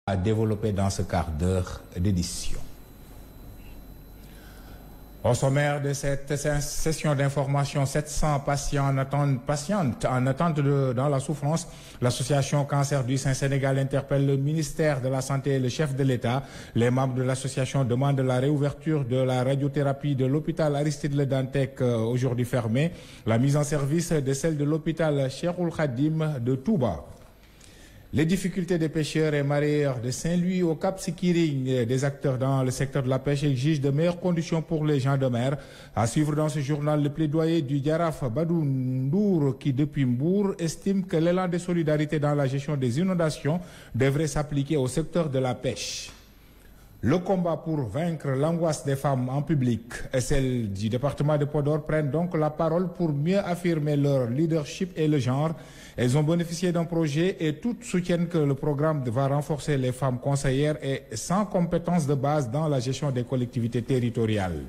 à développer dans ce quart d'heure d'édition. Au sommaire de cette session d'information, 700 patients patientes en attente dans la souffrance. L'association Cancer du Saint-Sénégal interpelle le ministère de la Santé et le chef de l'État. Les membres de l'association demandent la réouverture de la radiothérapie de l'hôpital Aristide Le Dantec, aujourd'hui fermé, la mise en service de celle de l'hôpital Cheikhoul Khadim de Touba. Les difficultés des pêcheurs et mareyeurs de Saint-Louis au Cap Skirring, des acteurs dans le secteur de la pêche exigent de meilleures conditions pour les gens de mer. À suivre dans ce journal le plaidoyer du Djaraf Badou Ndour qui, depuis Mbour, estime que l'élan de solidarité dans la gestion des inondations devrait s'appliquer au secteur de la pêche. Le combat pour vaincre l'angoisse des femmes en public et celle du département de Podor prennent donc la parole pour mieux affirmer leur leadership et le genre. Elles ont bénéficié d'un projet et toutes soutiennent que le programme va renforcer les femmes conseillères et sans compétences de base dans la gestion des collectivités territoriales.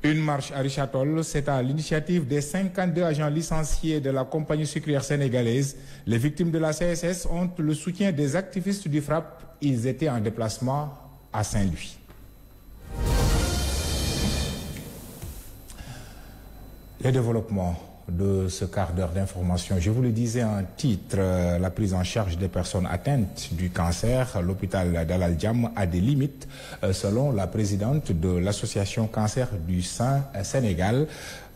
Une marche à Richard-Toll, c'est à l'initiative des 52 agents licenciés de la compagnie sucrière sénégalaise. Les victimes de la CSS ont le soutien des activistes du FRAPP. Ils étaient en déplacement à Saint-Louis. Les développements de ce quart d'heure d'information. Je vous le disais en titre, la prise en charge des personnes atteintes du cancer. L'hôpital d'Al Djam a des limites, selon la présidente de l'association Cancer du Saint-Sénégal.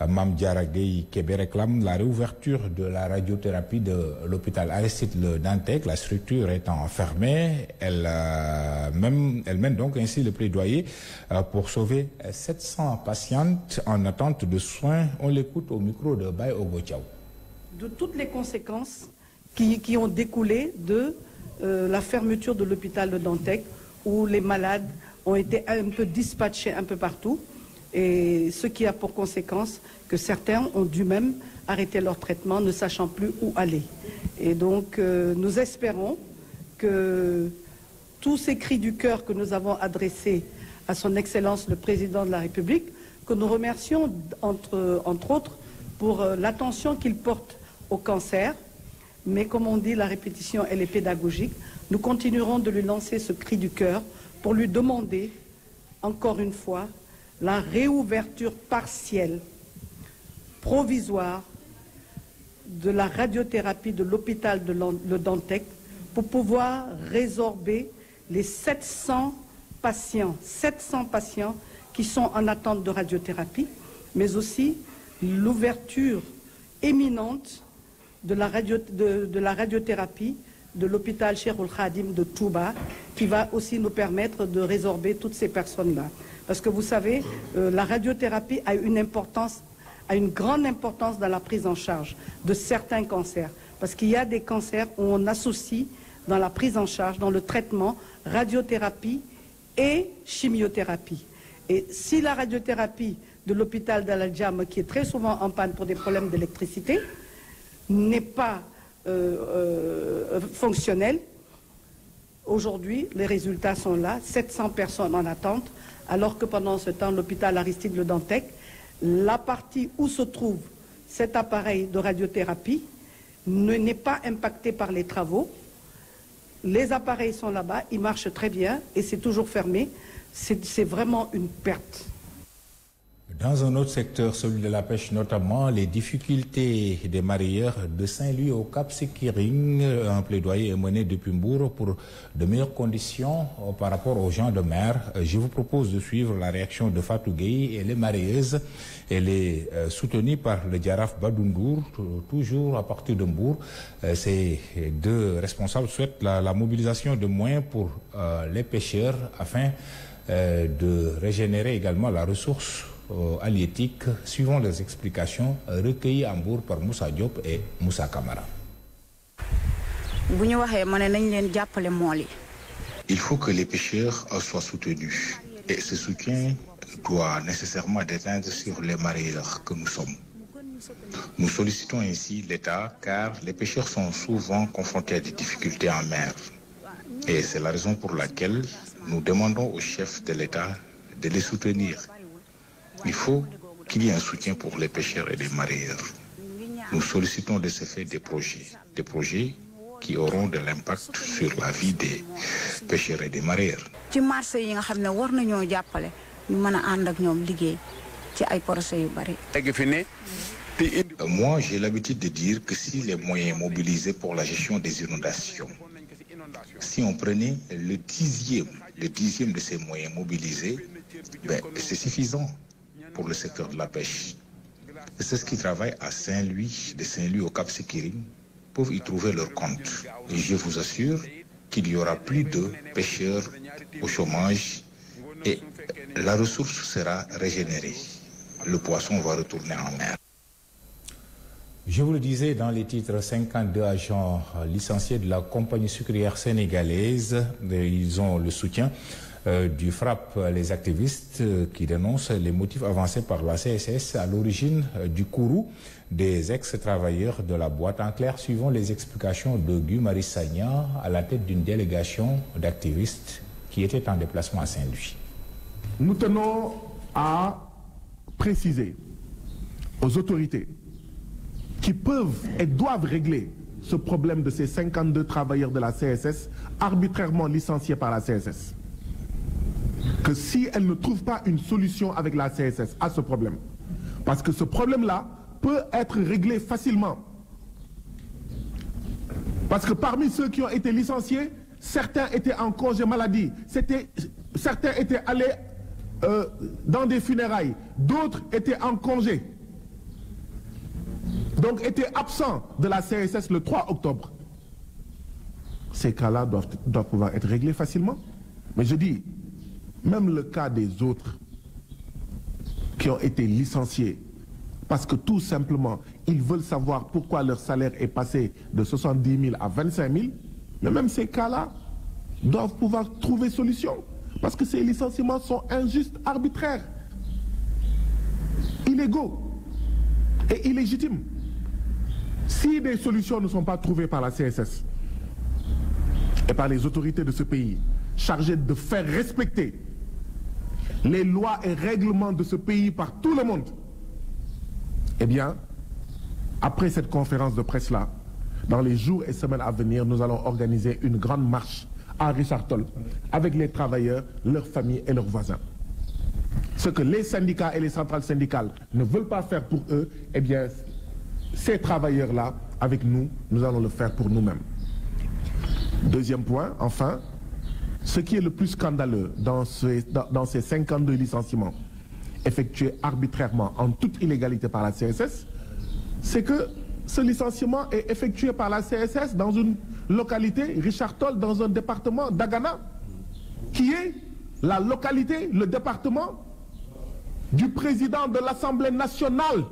Mame Diarra Gueye Kébé réclame la réouverture de la radiothérapie de l'hôpital Aristide Le Dantec, la structure étant fermée. Elle mène donc ainsi le plaidoyer pour sauver 700 patientes en attente de soins. On l'écoute au micro de Baye Ogotiao. De toutes les conséquences qui ont découlé de la fermeture de l'hôpital de Dantec, où les malades ont été un peu dispatchés un peu partout, et ce qui a pour conséquence que certains ont dû même arrêter leur traitement, ne sachant plus où aller. Et donc nous espérons que tous ces cris du cœur que nous avons adressés à son Excellence le Président de la République, que nous remercions entre autres pour l'attention qu'il porte au cancer, mais comme on dit, la répétition elle est pédagogique. Nous continuerons de lui lancer ce cri du cœur pour lui demander encore une fois la réouverture partielle, provisoire, de la radiothérapie de l'hôpital de Le Dantec pour pouvoir résorber les 700 patients qui sont en attente de radiothérapie, mais aussi l'ouverture imminente de la radiothérapie de l'hôpital Cheikhoul Khadim de Touba, qui va aussi nous permettre de résorber toutes ces personnes-là. Parce que vous savez, la radiothérapie a une grande importance dans la prise en charge de certains cancers. Parce qu'il y a des cancers où on associe dans la prise en charge, dans le traitement, radiothérapie et chimiothérapie. Et si la radiothérapie de l'hôpital d'Al Djam, qui est très souvent en panne pour des problèmes d'électricité, n'est pas fonctionnelle, aujourd'hui, les résultats sont là, 700 personnes en attente, alors que pendant ce temps, l'hôpital Aristide Le Dantec, la partie où se trouve cet appareil de radiothérapie n'est pas impactée par les travaux. Les appareils sont là-bas, ils marchent très bien et c'est toujours fermé. C'est vraiment une perte. Dans un autre secteur, celui de la pêche notamment, les difficultés des mareyeurs de Saint-Louis au Cap Skirring, un plaidoyer est mené depuis Mbour pour de meilleures conditions par rapport aux gens de mer. Je vous propose de suivre la réaction de Fatou Gueye et les mareyeuses. Elle est soutenue par le Djaraf Badou Ndour, toujours à partir de Mbour. Ces deux responsables souhaitent la mobilisation de moyens pour les pêcheurs afin de régénérer également la ressource halieutique, suivant les explications recueillies à Mbour par Moussa Diop et Moussa Kamara. Il faut que les pêcheurs soient soutenus et ce soutien doit nécessairement déteindre sur les mareyeurs que nous sommes. Nous sollicitons ainsi l'État car les pêcheurs sont souvent confrontés à des difficultés en mer et c'est la raison pour laquelle nous demandons au chef de l'État de les soutenir. Il faut qu'il y ait un soutien pour les pêcheurs et les mareyeurs. Nous sollicitons de ce fait des projets qui auront de l'impact sur la vie des pêcheurs et des mareyeurs. Moi, j'ai l'habitude de dire que si les moyens mobilisés pour la gestion des inondations, si on prenait le dixième de ces moyens mobilisés, c'est suffisant pour le secteur de la pêche. C'est ce qui travaillent à Saint-Louis, de Saint-Louis au Cap Skirring, peuvent y trouver leur compte. Et je vous assure qu'il y aura plus de pêcheurs au chômage et la ressource sera régénérée. Le poisson va retourner en mer. Je vous le disais dans les titres, 52 agents licenciés de la compagnie sucrière sénégalaise, ils ont le soutien du FRAPP, les activistes qui dénoncent les motifs avancés par la CSS à l'origine du courroux des ex-travailleurs de la boîte. En clair, suivant les explications de Guy Marius Sagna à la tête d'une délégation d'activistes qui étaient en déplacement à Saint-Louis. Nous tenons à préciser aux autorités qui peuvent et doivent régler ce problème de ces 52 travailleurs de la CSS arbitrairement licenciés par la CSS. Que si elles ne trouvent pas une solution avec la CSS à ce problème, parce que ce problème-là peut être réglé facilement. Parce que parmi ceux qui ont été licenciés, certains étaient en congé maladie, certains étaient allés dans des funérailles, d'autres étaient en congé. Donc étaient absents de la CSS le 3 octobre. Ces cas-là doivent pouvoir être réglés facilement. Mais je dis, même le cas des autres qui ont été licenciés, parce que tout simplement, ils veulent savoir pourquoi leur salaire est passé de 70 000 à 25 000, mais même ces cas-là doivent pouvoir trouver solution. Parce que ces licenciements sont injustes, arbitraires, illégaux et illégitimes. Si des solutions ne sont pas trouvées par la CSS et par les autorités de ce pays chargées de faire respecter les lois et règlements de ce pays par tout le monde, eh bien, après cette conférence de presse-là, dans les jours et semaines à venir, nous allons organiser une grande marche à Richard Toll avec les travailleurs, leurs familles et leurs voisins. Ce que les syndicats et les centrales syndicales ne veulent pas faire pour eux, eh bien, ces travailleurs-là, avec nous, nous allons le faire pour nous-mêmes. Deuxième point, enfin, ce qui est le plus scandaleux dans ces 52 licenciements effectués arbitrairement en toute illégalité par la CSS, c'est que ce licenciement est effectué par la CSS dans une localité, Richard Toll, dans un département d'Agana, qui est la localité, le département du président de l'Assemblée nationale.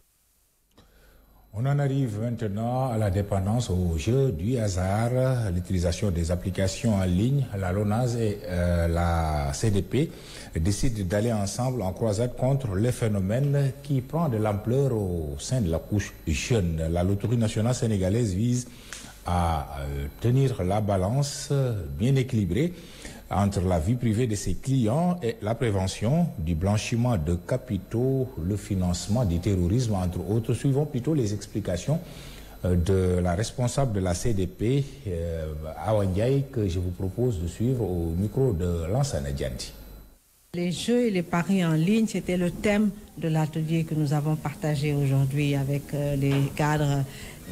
On en arrive maintenant à la dépendance au jeu du hasard, l'utilisation des applications en ligne. La LONASE et la CDP décident d'aller ensemble en croisade contre le phénomène qui prend de l'ampleur au sein de la couche jeune. La Loterie nationale sénégalaise vise à tenir la balance bien équilibrée entre la vie privée de ses clients et la prévention du blanchiment de capitaux, le financement du terrorisme, entre autres. Suivons plutôt les explications de la responsable de la CDP, Awa Ndiaye, que je vous propose de suivre au micro de Lansana Dianti. Les jeux et les paris en ligne, c'était le thème de l'atelier que nous avons partagé aujourd'hui avec les cadres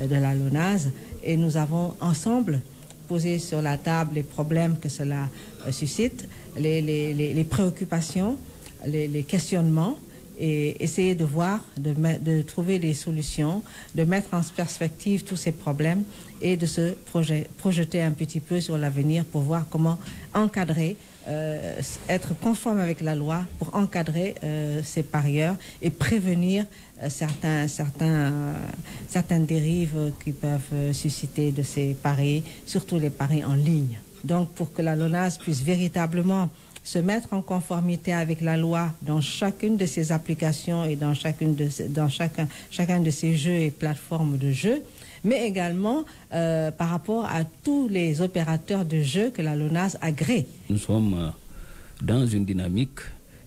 de la LONASE, et nous avons ensemble poser sur la table les problèmes que cela suscite, les préoccupations, les questionnements, et essayer de voir, de trouver des solutions, de mettre en perspective tous ces problèmes et de se projeter un petit peu sur l'avenir pour voir comment encadrer, être conforme avec la loi pour encadrer ces parieurs et prévenir certaines dérives qui peuvent susciter de ces paris, surtout les paris en ligne. Donc pour que la LONASE puisse véritablement se mettre en conformité avec la loi dans chacune de ces applications et dans chacun de ces jeux et plateformes de jeux, mais également par rapport à tous les opérateurs de jeux que la LONASE agrée. Nous sommes dans une dynamique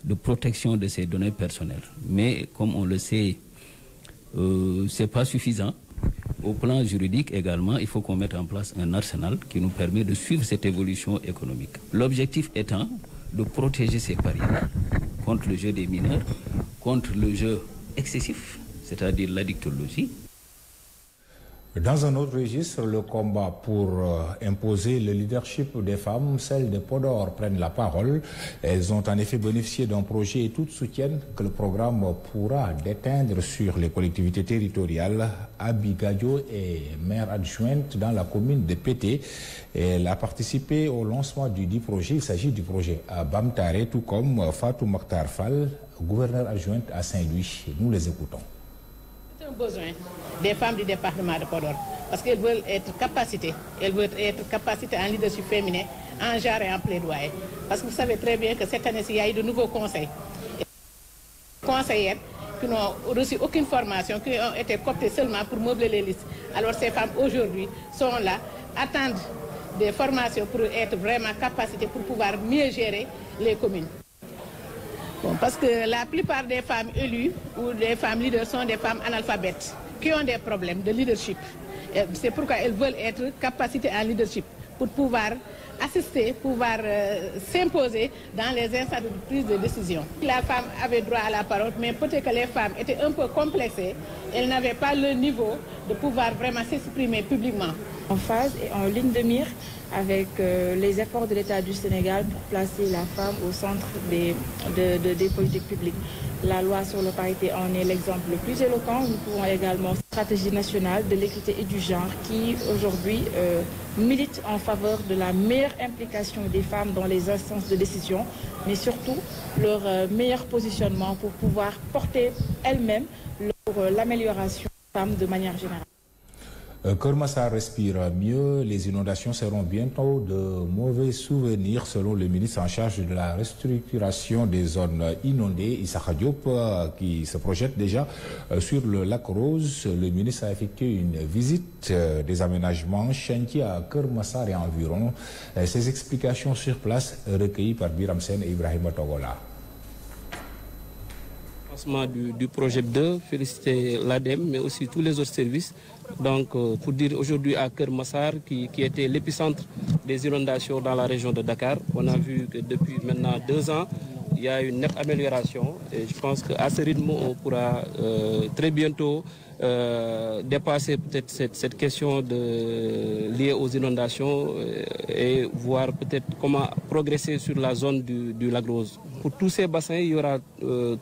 de protection de ces données personnelles. Mais comme on le sait, ce n'est pas suffisant. Au plan juridique également, il faut qu'on mette en place un arsenal qui nous permet de suivre cette évolution économique. L'objectif étant de protéger ces parieurs contre le jeu des mineurs, contre le jeu excessif, c'est-à-dire l'addictologie. Dans un autre registre, le combat pour imposer le leadership des femmes, celles de Podor prennent la parole. Elles ont en effet bénéficié d'un projet et toutes soutiennent que le programme pourra déteindre sur les collectivités territoriales. Abigadio est maire adjointe dans la commune de Pété. Elle a participé au lancement du dit projet. Il s'agit du projet à Bamtare, tout comme Fatou Mokhtar Fall, gouverneur adjointe à Saint-Louis. Nous les écoutons. C'est un besoin des femmes du département de Podor parce qu'elles veulent être capacitées. Elles veulent être capacitées en leadership féminin, en genre et en plaidoyer. Parce que vous savez très bien que cette année-ci, il y a eu de nouveaux conseils. Conseillères qui n'ont reçu aucune formation, qui ont été cooptées seulement pour meubler les listes. Alors ces femmes aujourd'hui sont là, attendent des formations pour être vraiment capacitées pour pouvoir mieux gérer les communes. Bon, parce que la plupart des femmes élues ou des femmes leaders sont des femmes analphabètes qui ont des problèmes de leadership. C'est pourquoi elles veulent être capacitées en leadership pour pouvoir assister, pouvoir s'imposer dans les instants de prise de décision. La femme avait droit à la parole, mais peut-être que les femmes étaient un peu complexées. Elles n'avaient pas le niveau de pouvoir vraiment s'exprimer publiquement. En phase et en ligne de mire avec les efforts de l'État du Sénégal pour placer la femme au centre des politiques publiques. La loi sur la parité en est l'exemple le plus éloquent. Nous pouvons également la stratégie nationale de l'équité et du genre qui aujourd'hui milite en faveur de la meilleure implication des femmes dans les instances de décision, mais surtout leur meilleur positionnement pour pouvoir porter elles-mêmes l'amélioration des femmes de manière générale. Keur Massar respire mieux. Les inondations seront bientôt de mauvais souvenirs selon le ministre en charge de la restructuration des zones inondées, Issakha Diop, qui se projette déjà sur le lac Rose. Le ministre a effectué une visite des aménagements chantiers à Keur Massar et environ. Ces explications sur place recueillies par Biram Sen et Ibrahima Togola. Du projet 2, féliciter l'ADEME, mais aussi tous les autres services. Donc, pour dire aujourd'hui à Keur Massar, qui était l'épicentre des inondations dans la région de Dakar, on a vu que depuis maintenant 2 ans, il y a une nette amélioration. Et je pense qu'à ce rythme, on pourra très bientôt dépasser peut-être cette question liée aux inondations et voir peut-être comment progresser sur la zone du lac Rose. Pour tous ces bassins, il y aura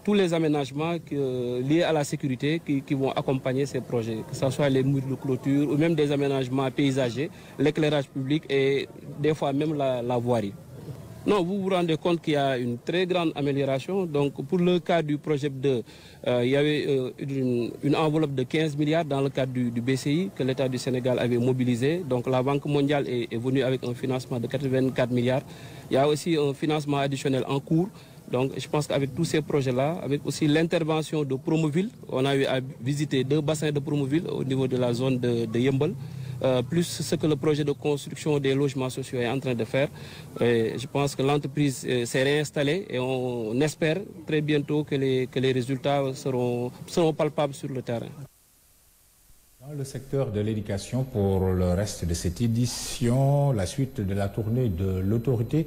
tous les aménagements liés à la sécurité qui vont accompagner ces projets, que ce soit les murs de clôture ou même des aménagements paysagers, l'éclairage public et des fois même la voirie. Non, vous vous rendez compte qu'il y a une très grande amélioration. Donc, pour le cas du projet 2, il y avait une enveloppe de 15 milliards dans le cadre du BCI que l'État du Sénégal avait mobilisé. Donc, la Banque mondiale est venue avec un financement de 84 milliards. Il y a aussi un financement additionnel en cours. Donc, je pense qu'avec tous ces projets-là, avec aussi l'intervention de Promoville, on a eu à visiter 2 bassins de Promoville au niveau de la zone de Yembol. Plus ce que le projet de construction des logements sociaux est en train de faire. Et je pense que l'entreprise s'est réinstallée et on espère très bientôt que les résultats seront palpables sur le terrain. Dans le secteur de l'éducation, pour le reste de cette édition, la suite de la tournée de l'autorité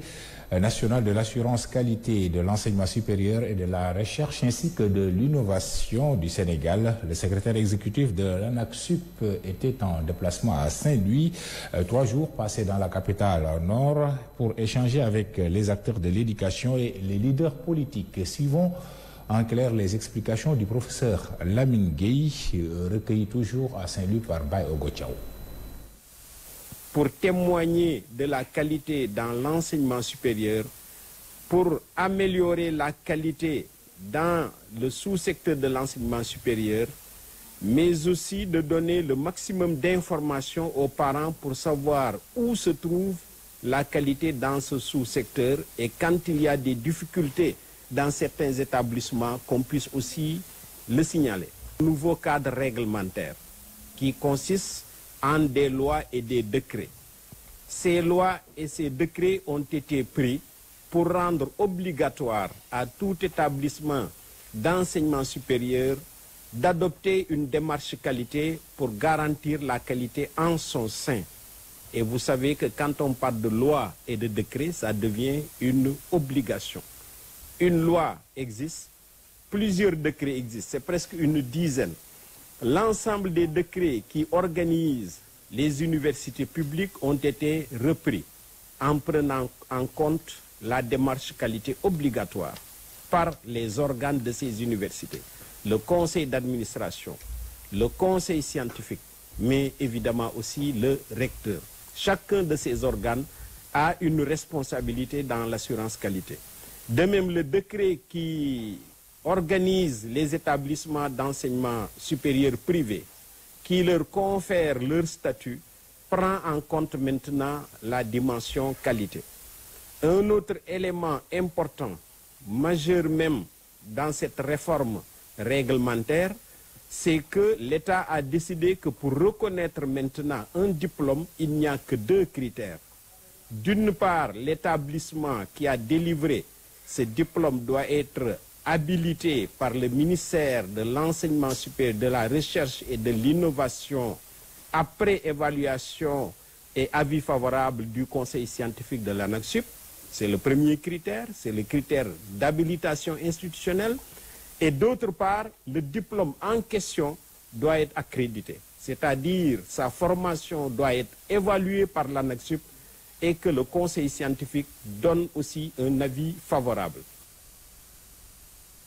nationale de l'assurance qualité de l'enseignement supérieur et de la recherche ainsi que de l'innovation du Sénégal. Le secrétaire exécutif de l'ANAQ-Sup était en déplacement à Saint-Louis, 3 jours passés dans la capitale nord pour échanger avec les acteurs de l'éducation et les leaders politiques. Suivons en clair les explications du professeur Lamine Gueye, recueilli toujours à Saint-Louis par Baye Ogotiao. Pour témoigner de la qualité dans l'enseignement supérieur, pour améliorer la qualité dans le sous-secteur de l'enseignement supérieur, mais aussi de donner le maximum d'informations aux parents pour savoir où se trouve la qualité dans ce sous-secteur et quand il y a des difficultés dans certains établissements, qu'on puisse aussi le signaler. Un nouveau cadre réglementaire qui consiste en des lois et des décrets. Ces lois et ces décrets ont été pris pour rendre obligatoire à tout établissement d'enseignement supérieur d'adopter une démarche qualité pour garantir la qualité en son sein. Et vous savez que quand on parle de loi et de décret, ça devient une obligation. Une loi existe, plusieurs décrets existent, c'est presque une dizaine. L'ensemble des décrets qui organisent les universités publiques ont été repris en prenant en compte la démarche qualité obligatoire par les organes de ces universités. Le conseil d'administration, le conseil scientifique, mais évidemment aussi le recteur. Chacun de ces organes a une responsabilité dans l'assurance qualité. De même, le décret qui organise les établissements d'enseignement supérieur privés, qui leur confère leur statut, prend en compte maintenant la dimension qualité. Un autre élément important, majeur même dans cette réforme réglementaire, c'est que l'État a décidé que pour reconnaître maintenant un diplôme, il n'y a que deux critères. D'une part, l'établissement qui a délivré ce diplôme doit être habilité par le ministère de l'Enseignement supérieur, de la Recherche et de l'Innovation après évaluation et avis favorable du Conseil scientifique de l'ANAQ-Sup. C'est le premier critère, c'est le critère d'habilitation institutionnelle. Et d'autre part, le diplôme en question doit être accrédité. C'est-à-dire sa formation doit être évaluée par l'ANAQ-Sup et que le conseil scientifique donne aussi un avis favorable.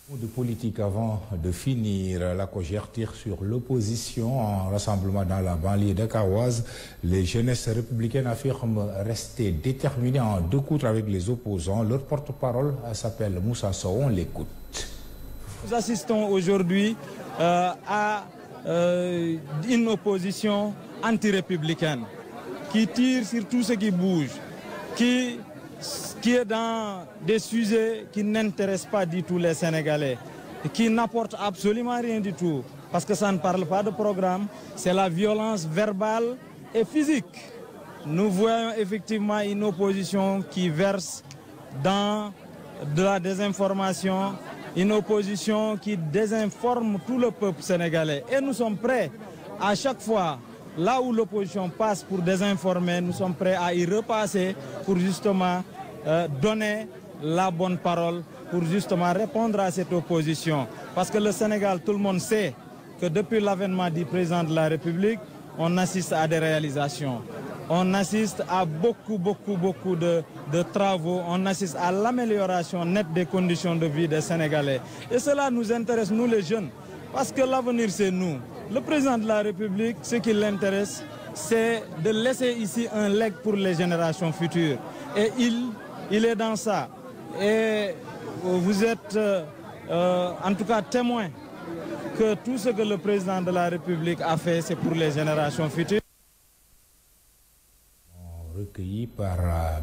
De politique avant de finir, la COJER tire sur l'opposition en rassemblement dans la banlieue dakaroise. Les jeunesses républicaines affirment rester déterminées à en découdre avec les opposants. Leur porte-parole s'appelle Moussa Sow, on l'écoute. Nous assistons aujourd'hui à une opposition anti-républicaine qui tire sur tout ce qui bouge, qui est dans des sujets qui n'intéressent pas du tout les Sénégalais, et qui n'apportent absolument rien du tout, parce que ça ne parle pas de programme, c'est la violence verbale et physique. Nous voyons effectivement une opposition qui verse dans de la désinformation, une opposition qui désinforme tout le peuple sénégalais. Et nous sommes prêts, à chaque fois, là où l'opposition passe pour désinformer, nous sommes prêts à y repasser pour justement donner la bonne parole, pour justement répondre à cette opposition. Parce que le Sénégal, tout le monde sait que depuis l'avènement du président de la République, on assiste à des réalisations. On assiste à beaucoup de travaux, on assiste à l'amélioration nette des conditions de vie des Sénégalais. Et cela nous intéresse, nous les jeunes, parce que l'avenir c'est nous. Le président de la République, ce qui l'intéresse, c'est de laisser ici un legs pour les générations futures. Et il est dans ça. Et vous êtes en tout cas témoin que tout ce que le président de la République a fait, c'est pour les générations futures. Recueilli par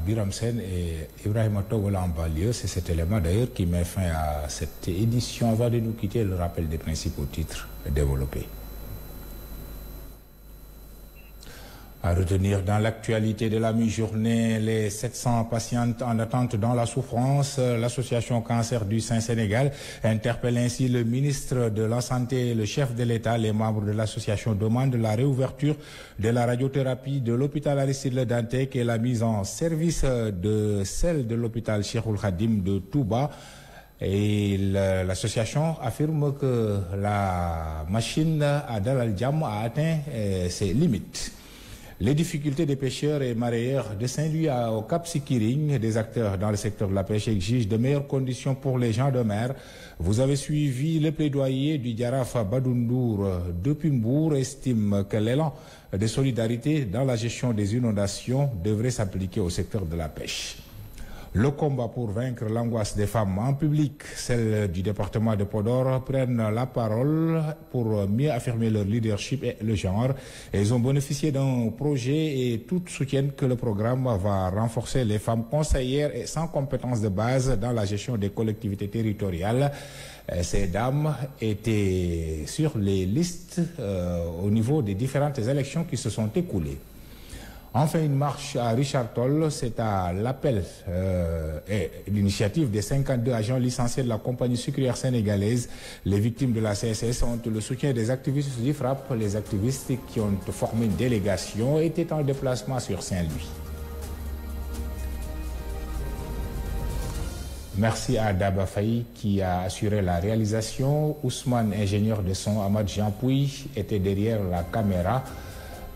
Biram Sen et Ibrahima Togola en banlieue. C'est cet élément d'ailleurs qui met fin à cette édition. Avant de nous quitter, le rappel des principaux titres développés. À retenir dans l'actualité de la mi-journée, les 700 patientes en attente dans la souffrance. L'association Cancer du Saint-Sénégal interpelle ainsi le ministre de la Santé et le chef de l'État. Les membres de l'association demandent la réouverture de la radiothérapie de l'hôpital Aristide Le Dantec et la mise en service de celle de l'hôpital Cheikhoul Khadim de Touba. Et l'association affirme que la machine à Dalal Jam a atteint ses limites. Les difficultés des pêcheurs et mareyeurs de Saint-Louis au Cap Sikiring, des acteurs dans le secteur de la pêche exigent de meilleures conditions pour les gens de mer. Vous avez suivi le plaidoyer du Diaraf Badoundour de Pimbour, estime que l'élan de solidarité dans la gestion des inondations devrait s'appliquer au secteur de la pêche. Le combat pour vaincre l'angoisse des femmes en public, celles du département de Podor, prennent la parole pour mieux affirmer leur leadership et le genre. Elles ont bénéficié d'un projet et toutes soutiennent que le programme va renforcer les femmes conseillères et sans compétences de base dans la gestion des collectivités territoriales. Ces dames étaient sur les listes au niveau des différentes élections qui se sont écoulées. Enfin, une marche à Richard Toll, c'est à l'appel et l'initiative des 52 agents licenciés de la compagnie sucrière sénégalaise. Les victimes de la CSS ont le soutien des activistes du FRAPP. Les activistes qui ont formé une délégation étaient en déplacement sur Saint-Louis. Merci à Daba Faye qui a assuré la réalisation. Ousmane, ingénieur de son, Ahmad Jean-Pouy était derrière la caméra.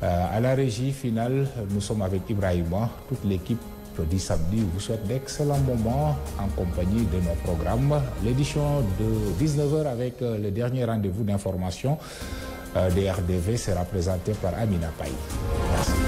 À la régie finale, nous sommes avec Ibrahima. Toute l'équipe du samedi vous souhaite d'excellents moments en compagnie de nos programmes. L'édition de 19h avec le dernier rendez-vous d'information des RDV sera présentée par Amina Paye. Merci.